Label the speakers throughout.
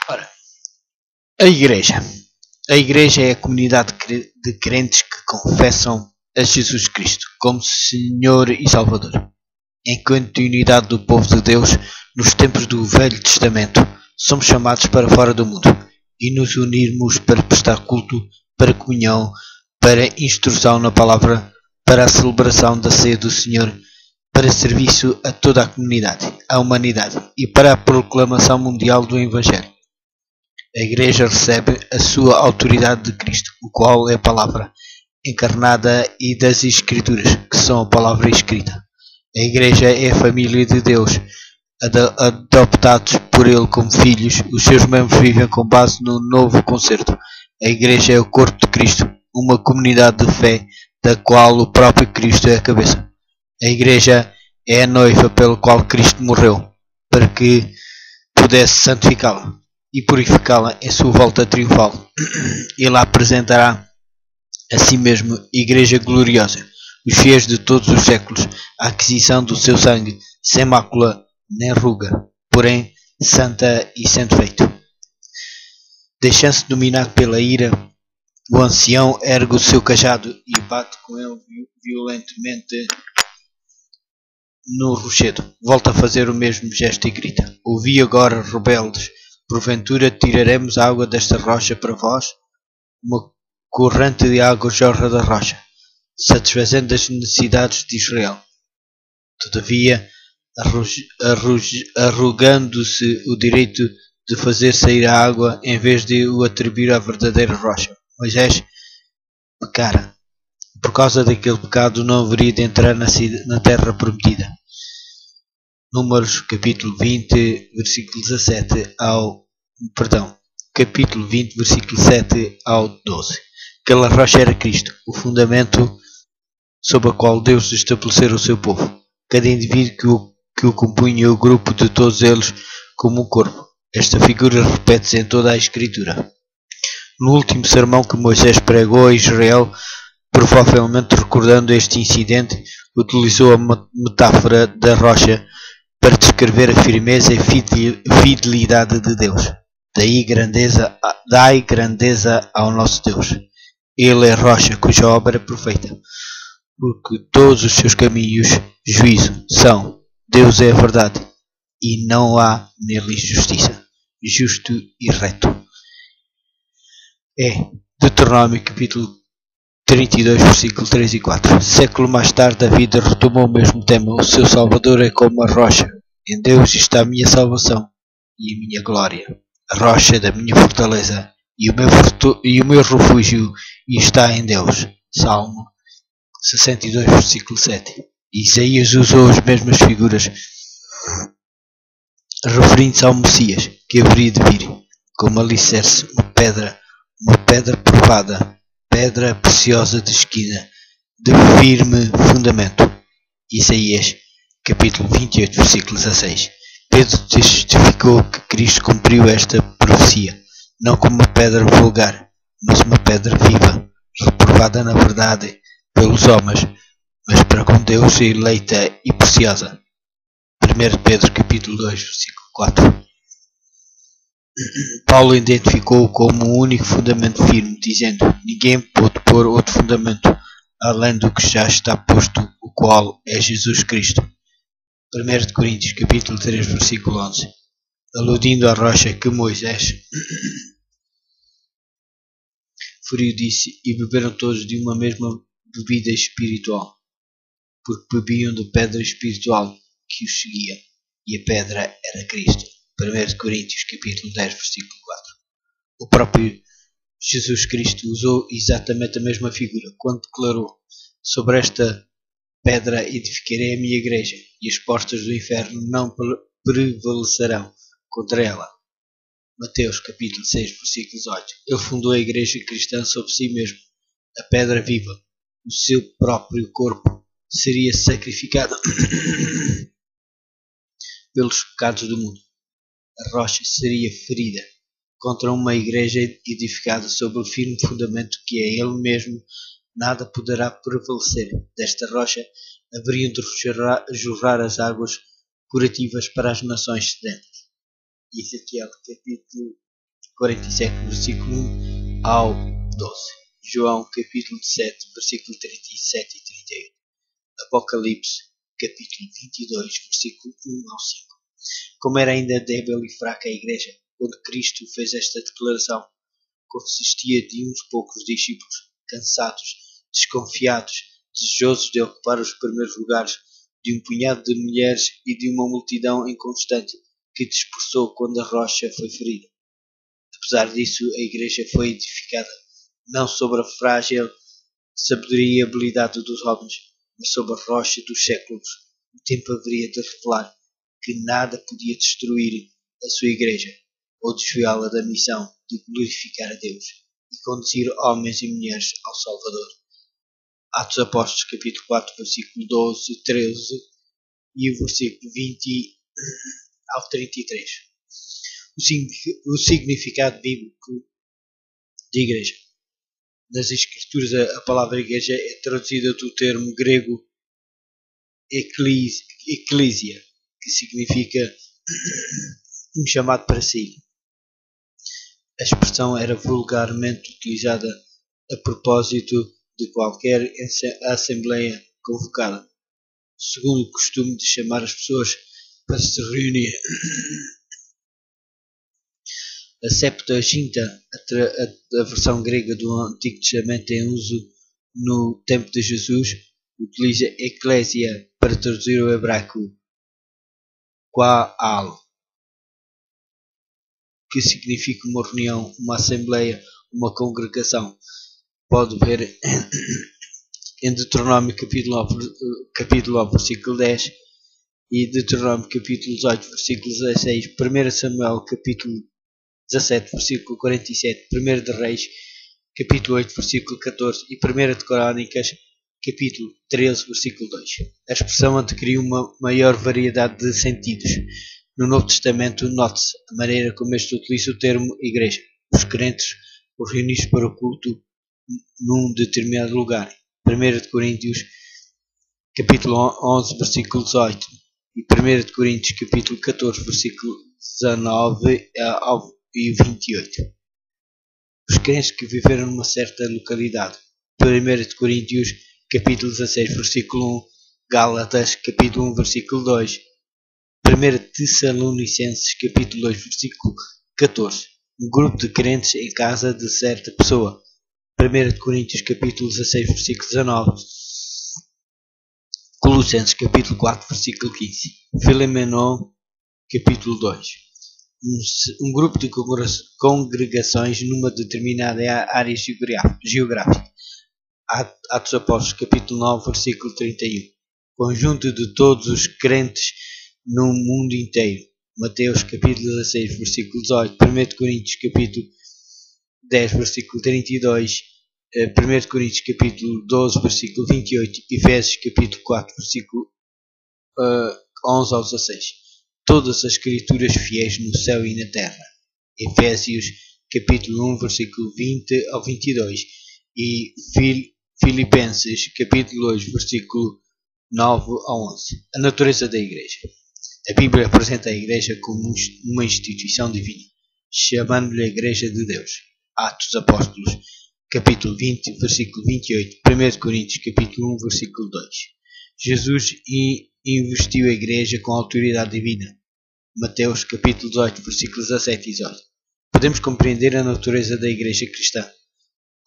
Speaker 1: Ora, a Igreja. A Igreja é a comunidade de crentes que confessam a Jesus Cristo como Senhor e Salvador. Em continuidade do povo de Deus, nos tempos do Velho Testamento, somos chamados para fora do mundo e nos unirmos para prestar culto, para comunhão, para instrução na palavra, para a celebração da ceia do Senhor, para serviço a toda a comunidade, a humanidade e para a proclamação mundial do Evangelho. A Igreja recebe a sua autoridade de Cristo, o qual é a palavra encarnada, e das Escrituras, que são a palavra escrita. A Igreja é a família de Deus, adoptados por Ele como filhos. Os seus membros vivem com base no novo concerto. A Igreja é o corpo de Cristo, uma comunidade de fé, da qual o próprio Cristo é a cabeça. A Igreja é a noiva pela qual Cristo morreu, para que pudesse santificá-la e purificá-la em sua volta triunfal. Ele apresentará a si mesmo Igreja gloriosa, os fiéis de todos os séculos, a aquisição do seu sangue, sem mácula nem ruga, porém santa e sem defeito. Deixando-se dominar pela ira, o ancião ergue o seu cajado e bate com ele violentamente no rochedo. Volta a fazer o mesmo gesto e grita: ouvi agora, rebeldes, porventura tiraremos a água desta rocha para vós? Uma corrente de água jorra da rocha, satisfazendo as necessidades de Israel. Todavia, arrogando-se o direito de fazer sair a água em vez de o atribuir à verdadeira rocha, Moisés pecara. Por causa daquele pecado não haveria de entrar na terra prometida. Números capítulo 20, versículo 17 ao... capítulo 20, versículo 7 ao 12. Aquela rocha era Cristo, o fundamento sob o qual Deus estabelecera o seu povo. Cada indivíduo que o compunha, o grupo de todos eles como um corpo. Esta figura repete-se em toda a Escritura. No último sermão que Moisés pregou a Israel, provavelmente recordando este incidente, utilizou a metáfora da rocha para descrever a firmeza e fidelidade de Deus. Dai grandeza ao nosso Deus. Ele é a rocha cuja obra é perfeita, porque todos os seus caminhos, juízo, são. Deus é a verdade, e não há nele injustiça. Justo e reto. É Deuteronômio capítulo 32, versículo 3 e 4. Século mais tarde, David retomou o mesmo tema. O seu Salvador é como a rocha. Em Deus está a minha salvação e a minha glória. A rocha da minha fortaleza e o meu refúgio está em Deus. Salmo 62, versículo 7. Isaías usou as mesmas figuras, referindo-se ao Messias, que haveria de vir, como alicerce, uma pedra provada, pedra preciosa de esquina, de firme fundamento. Isaías, capítulo 28, versículo 16. Pedro testificou que Cristo cumpriu esta profecia, não como uma pedra vulgar, mas uma pedra viva, reprovada na verdade pelos homens, mas para com Deus eleita e preciosa. 1 Pedro capítulo 2, versículo 4. Paulo identificou-o como o único fundamento firme, dizendo: ninguém pode pôr outro fundamento além do que já está posto, o qual é Jesus Cristo. 1 Coríntios capítulo 3, versículo 11. Aludindo à rocha que Moisés feriu, disse: e beberam todos de uma mesma bebida espiritual, porque bebiam da pedra espiritual que os seguia, e a pedra era Cristo. 1 Coríntios capítulo 10, versículo 4. O próprio Jesus Cristo usou exatamente a mesma figura quando declarou: sobre esta pedra edificarei a minha igreja, e as portas do inferno não prevalecerão contra ela. Mateus capítulo 6, versículo 18. Ele fundou a igreja cristã sobre si mesmo, a pedra viva. O seu próprio corpo seria sacrificado pelos pecados do mundo. A rocha seria ferida contra uma igreja edificada sobre o firme fundamento que é Ele mesmo. Nada poderá prevalecer. Desta rocha haveriam de jorrar as águas curativas para as nações sedentas. Ezequiel capítulo 47, versículo 1 ao 12. João, capítulo 7, versículo 37 e 38. Apocalipse, capítulo 22, versículo 1 ao 5. Como era ainda débil e fraca a igreja, quando Cristo fez esta declaração, consistia de uns poucos discípulos, cansados, desconfiados, desejosos de ocupar os primeiros lugares, de um punhado de mulheres e de uma multidão inconstante que dispersou quando a rocha foi ferida. Apesar disso, a igreja foi edificada não sobre a frágil sabedoria e habilidade dos homens, mas sobre a rocha dos séculos. O tempo haveria de revelar que nada podia destruir a sua igreja ou desviá-la da missão de glorificar a Deus e conduzir homens e mulheres ao Salvador. Atos Apóstolos, capítulo 4, versículo 12 e 13 e o versículo 20 ao 33. O significado bíblico de igreja. Nas Escrituras, a palavra igreja é traduzida do termo grego ecclesia, que significa um chamado para si. A expressão era vulgarmente utilizada a propósito de qualquer assembleia convocada, segundo o costume de chamar as pessoas para se reunir. A Septuaginta, a versão grega do Antigo Testamento em uso no tempo de Jesus, utiliza Eclésia para traduzir o hebraico Qa'al, que significa uma reunião, uma assembleia, uma congregação. Pode ver em Deuteronômio capítulo 9, versículo 10 e Deuteronômio capítulo 18, versículo 16, 1 Samuel capítulo 17, versículo 47, 1 de Reis, capítulo 8, versículo 14 e 1 de Crônicas, capítulo 13, versículo 2. A expressão adquiriu uma maior variedade de sentidos. No Novo Testamento, note-se a maneira como este utiliza o termo igreja. Os crentes reunidos para o culto num determinado lugar. 1 de Coríntios, capítulo 11, versículo 18 e 1 de Coríntios, capítulo 14, versículo 19 e 28. Os crentes que viveram numa certa localidade. 1 de Coríntios, capítulo 16, versículo 1, Gálatas, capítulo 1, versículo 2, 1 Tessalonicenses, capítulo 2, versículo 14. Um grupo de crentes em casa de certa pessoa. 1 de Coríntios, capítulo 16, versículo 19. Colossenses, capítulo 4, versículo 15. Filemenon, capítulo 2. Um grupo de congregações numa determinada área geográfica. Atos Apóstolos, capítulo 9, versículo 31. Conjunto de todos os crentes no mundo inteiro. Mateus, capítulo 16, versículo 18. 1 Coríntios, capítulo 10, versículo 32. 1 Coríntios, capítulo 12, versículo 28. Efésios, capítulo 4, versículo 11 ao 16. Todas as escrituras fiéis no céu e na terra. Efésios, capítulo 1, versículo 20 ao 22. E Filipenses, capítulo 2, versículo 9 ao 11. A natureza da igreja. A Bíblia apresenta a igreja como uma instituição divina, chamando-lhe a igreja de Deus. Atos Apóstolos, capítulo 20, versículo 28. 1 Coríntios, capítulo 1, versículo 2. Jesus investiu a igreja com autoridade divina. Mateus, capítulo 18, versículos 17 e 18. Podemos compreender a natureza da igreja cristã,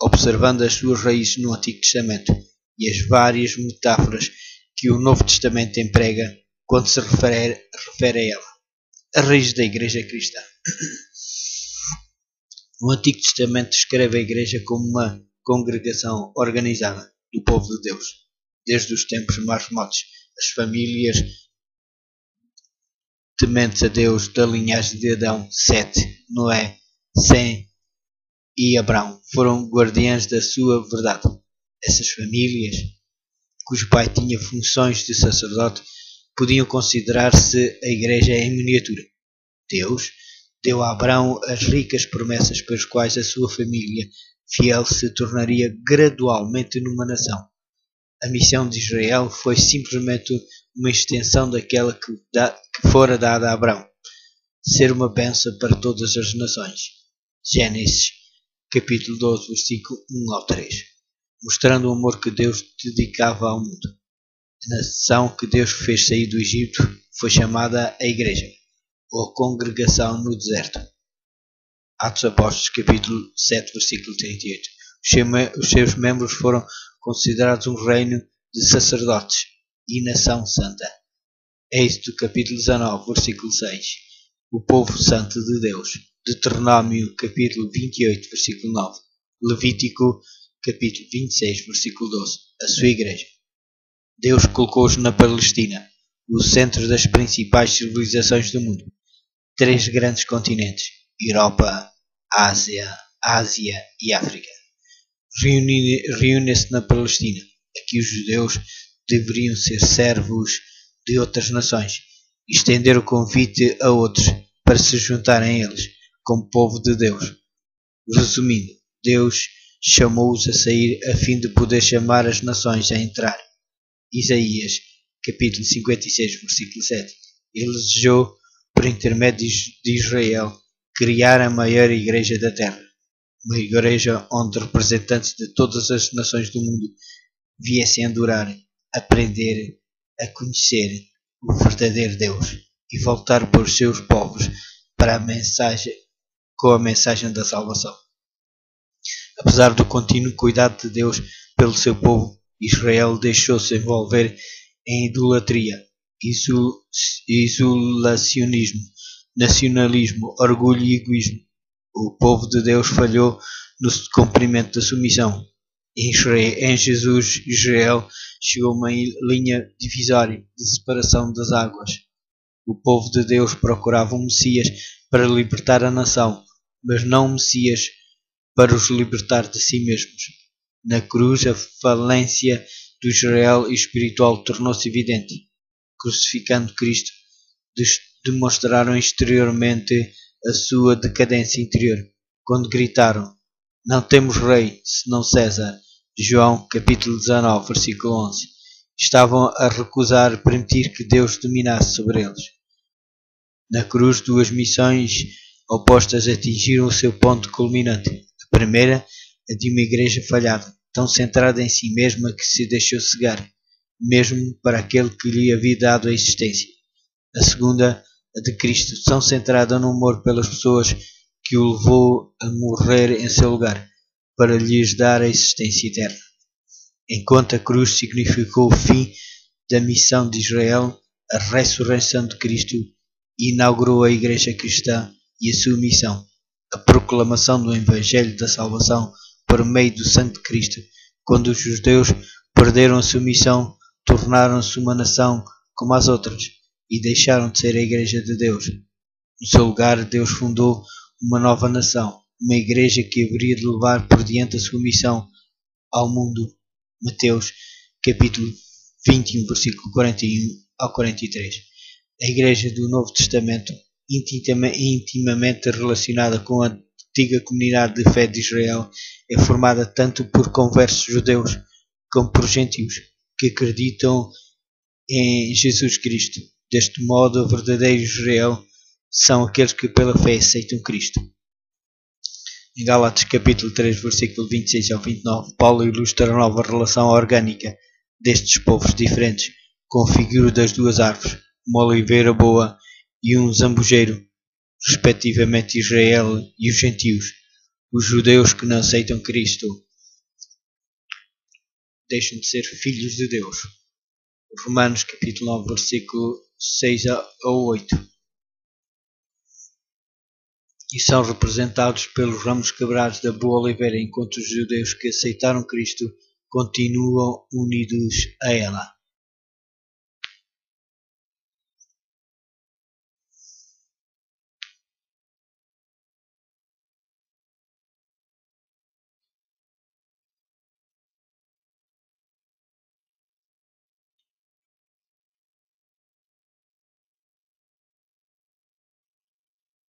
Speaker 1: observando as suas raízes no Antigo Testamento e as várias metáforas que o Novo Testamento emprega quando se refere a ela. A raiz da igreja cristã. O Antigo Testamento descreve a igreja como uma congregação organizada do povo de Deus, desde os tempos mais remotos. As famílias tementes a Deus da linhagem de Adão, Sete, Noé, Sem e Abraão foram guardiães da sua verdade. Essas famílias, cujo pai tinha funções de sacerdote, podiam considerar-se a igreja em miniatura. Deus deu a Abraão as ricas promessas pelas quais a sua família fiel se tornaria gradualmente numa nação. A missão de Israel foi simplesmente uma extensão daquela que fora dada a Abraão, ser uma bênção para todas as nações. Gênesis capítulo 12, versículo 1 ao 3, mostrando o amor que Deus dedicava ao mundo. A nação que Deus fez sair do Egito foi chamada a Igreja, ou a Congregação no Deserto. Atos Apóstolos capítulo 7, versículo 38. Os seus membros foram considerados um reino de sacerdotes e nação santa. Êxodo capítulo 19, versículo 6. O povo santo de Deus. Deuteronômio capítulo 28, versículo 9. Levítico capítulo 26, versículo 12. A sua igreja. Deus colocou-os na Palestina, o centro das principais civilizações do mundo. 3 grandes continentes: Europa, Ásia e África. Reúne-se na Palestina. Aqui os judeus deveriam ser servos de outras nações e estender o convite a outros para se juntarem a eles como povo de Deus. Resumindo, Deus chamou-os a sair a fim de poder chamar as nações a entrar. Isaías, capítulo 56, versículo 7. Ele desejou, por intermédio de Israel, criar a maior igreja da terra. Uma igreja onde representantes de todas as nações do mundo viessem adorar, aprender, a conhecer o verdadeiro Deus e voltar por seus povos para com a mensagem da salvação. Apesar do contínuo cuidado de Deus pelo seu povo, Israel deixou-se envolver em idolatria, isolacionismo, nacionalismo, orgulho e egoísmo. O povo de Deus falhou no cumprimento da sua missão. Em Jesus, Israel chegou a uma linha divisória de separação das águas. O povo de Deus procurava um Messias para libertar a nação, mas não um Messias para os libertar de si mesmos. Na cruz, a falência do Israel espiritual tornou-se evidente. Crucificando Cristo, demonstraram exteriormente a sua decadência interior, quando gritaram: "Não temos rei, senão César." João capítulo 19, versículo 11. Estavam a recusar permitir que Deus dominasse sobre eles. Na cruz, 2 missões opostas atingiram o seu ponto culminante. A primeira, a de uma igreja falhada, tão centrada em si mesma que se deixou cegar, mesmo para aquele que lhe havia dado a existência. A segunda, a de Cristo, tão centrada no amor pelas pessoas que o levou a morrer em seu lugar, para lhes dar a existência eterna. Enquanto a cruz significou o fim da missão de Israel, a ressurreição de Cristo inaugurou a Igreja Cristã e a sua missão, a proclamação do Evangelho da Salvação por meio do sangue de Cristo. Quando os judeus perderam a sua missão, tornaram-se uma nação como as outras e deixaram de ser a Igreja de Deus. No seu lugar, Deus fundou uma nova nação, uma igreja que haveria de levar por diante a sua missão ao mundo. Mateus capítulo 21, versículo 41 ao 43. A igreja do Novo Testamento, intimamente relacionada com a antiga comunidade de fé de Israel, é formada tanto por conversos judeus como por gentios que acreditam em Jesus Cristo. Deste modo, o verdadeiro Israel são aqueles que pela fé aceitam Cristo. Em Gálatas capítulo 3, versículo 26 ao 29, Paulo ilustra a nova relação orgânica destes povos diferentes, com a figura das 2 árvores, uma oliveira boa e um zambujeiro, respectivamente Israel e os gentios. Os judeus que não aceitam Cristo deixam de ser filhos de Deus. Romanos capítulo 9, versículo 6 a 8. E são representados pelos ramos quebrados da boa oliveira, enquanto os judeus que aceitaram Cristo continuam unidos a ela.